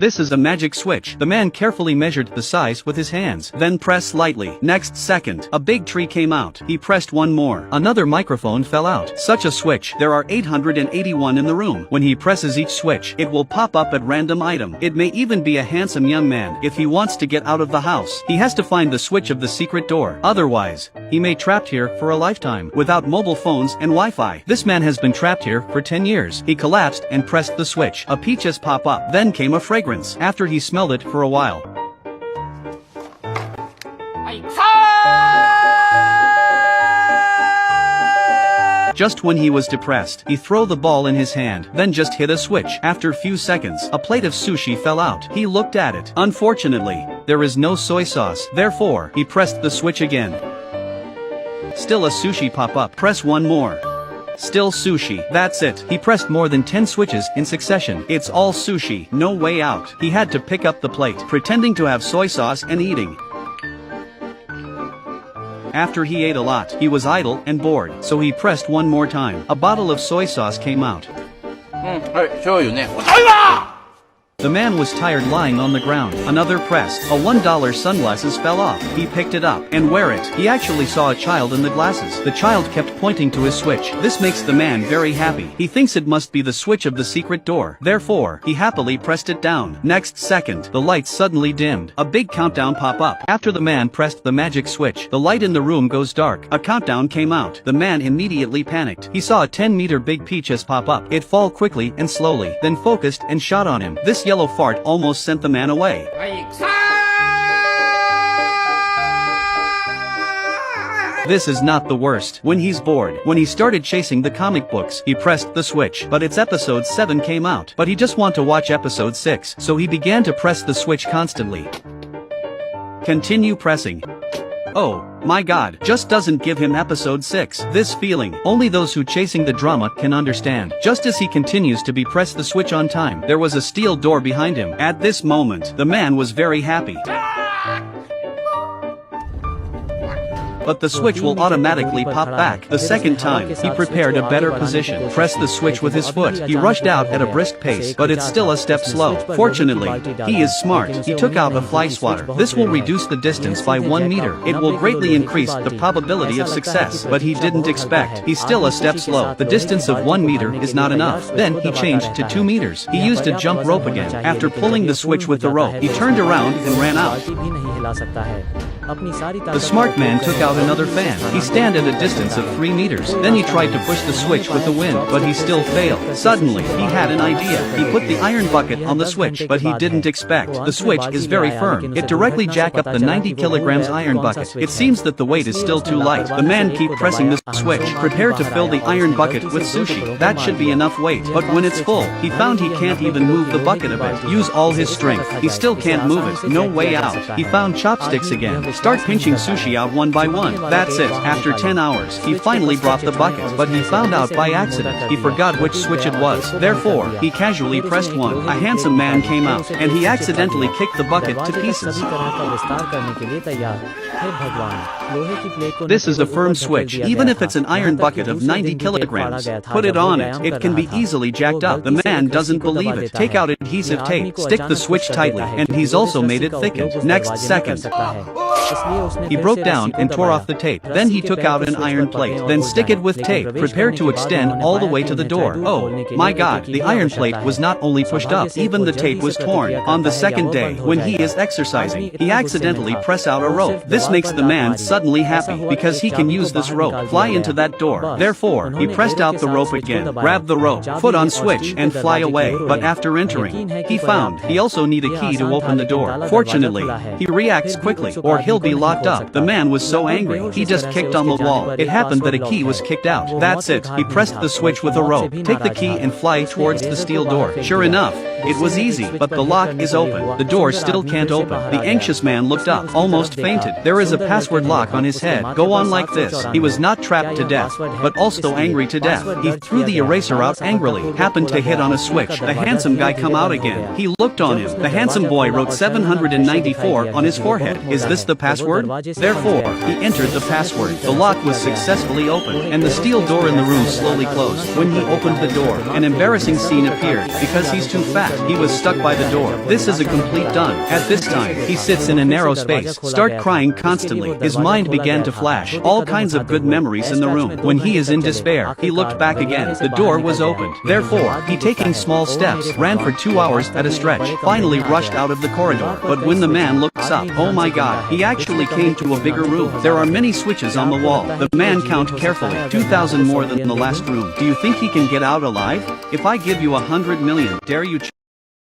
This is a magic switch. The man carefully measured the size with his hands, then pressed lightly. Next second, a big tree came out. He pressed one more. Another microphone fell out. Such a switch, there are 881 in the room. When he presses each switch, it will pop up at random item. It may even be a handsome young man. If he wants to get out of the house, he has to find the switch of the secret door. Otherwise, he may trapped here for a lifetime, without mobile phones and Wi-Fi. This man has been trapped here for 10 years. He collapsed and pressed the switch. A peaches pop up. Then came a fragrance. After he smelled it for a while. Just when he was depressed, he threw the ball in his hand, then just hit a switch. After few seconds, a plate of sushi fell out. He looked at it. Unfortunately, there is no soy sauce. Therefore, he pressed the switch again. Still a sushi pop up. Press one more. Still sushi. That's it. He pressed more than 10 switches in succession. It's all sushi. No way out. He had to pick up the plate, pretending to have soy sauce and eating. After he ate a lot, he was idle and bored, so he pressed one more time. A bottle of soy sauce came out. The man was tired lying on the ground. Another press. A $1 sunglasses fell off. He picked it up and wear it. He actually saw a child in the glasses. The child kept pointing to his switch. This makes the man very happy. He thinks it must be the switch of the secret door. Therefore, he happily pressed it down. Next second, the lights suddenly dimmed. A big countdown pop up. After the man pressed the magic switch, the light in the room goes dark. A countdown came out. The man immediately panicked. He saw a 10-meter big peaches pop up. It fall quickly and slowly, then focused and shot on him. This yellow fart almost sent the man away. This is not the worst. When he's bored, when he started chasing the comic books, he pressed the switch, but its episode 7 came out. But he just want to watch episode 6, so he began to press the switch constantly. Continue pressing. Oh, my God, just doesn't give him episode 6. This feeling, only those who chasing the drama can understand. Just as he continues to be press the switch on time, there was a steel door behind him. At this moment, the man was very happy. But the switch will automatically pop back. The second time, he prepared a better position. Pressed the switch with his foot. He rushed out at a brisk pace, but it's still a step slow. Fortunately, he is smart. He took out a fly swatter. This will reduce the distance by 1 meter. It will greatly increase the probability of success. But he didn't expect. He's still a step slow. The distance of 1 meter is not enough. Then he changed to 2 meters. He used a jump rope again. After pulling the switch with the rope, he turned around and ran out. The smart man took out another fan. He stand at a distance of 3 meters. Then he tried to push the switch with the wind, but he still failed. Suddenly, he had an idea. He put the iron bucket on the switch, but he didn't expect. The switch is very firm. It directly jack up the 90 kilograms iron bucket. It seems that the weight is still too light. The man keep pressing the switch, prepared to fill the iron bucket with sushi. That should be enough weight. But when it's full, he found he can't even move the bucket a bit. Use all his strength. He still can't move it. No way out. He found chopsticks again. Start pinching sushi out one by one. That's it. After 10 hours, he finally brought the bucket, but he found out by accident. He forgot which switch it was. Therefore, he casually pressed one. A handsome man came out, and he accidentally kicked the bucket to pieces. This is a firm switch. Even if it's an iron bucket of 90 kilograms, put it on it. It can be easily jacked up. The man doesn't believe it. Take out adhesive tape, stick the switch tightly, and he's also made it thickened. Next second, he broke down and tore off the tape. Then he took out an iron plate, then stick it with tape, prepared to extend all the way to the door. Oh, my God, the iron plate was not only pushed up, even the tape was torn. On the second day, when he is exercising, he accidentally press out a rope. This makes the man suddenly happy, because he can use this rope, fly into that door. Therefore, he pressed out the rope again, grabbed the rope, foot on switch, and fly away. But after entering, he found he also need a key to open the door. Fortunately, he reacts quickly, or he'll be locked up. The man was so angry, he just kicked on the wall. It happened that a key was kicked out. That's it. He pressed the switch with a rope. Take the key and fly towards the steel door. Sure enough, it was easy, but the lock is open. The door still can't open. The anxious man looked up, almost fainted. There There is a password lock on his head. Go on like this. He was not trapped to death, but also angry to death. He threw the eraser out angrily, happened to hit on a switch. The handsome guy come out again. He looked on him. The handsome boy wrote 794 on his forehead. Is this the password? Therefore, he entered the password. The lock was successfully opened, and the steel door in the room slowly closed. When he opened the door, an embarrassing scene appeared. Because he's too fat, he was stuck by the door. This is a complete done. At this time, he sits in a narrow space, start crying constantly. His mind began to flash all kinds of good memories in the room. When he is in despair, he looked back again. The door was opened. Therefore, he taking small steps, ran for 2 hours at a stretch, finally rushed out of the corridor. But when the man looks up, oh my god, he actually came to a bigger room. There are many switches on the wall. The man counted carefully, 2,000 more than the last room. Do you think he can get out alive? If I give you 100 million, dare you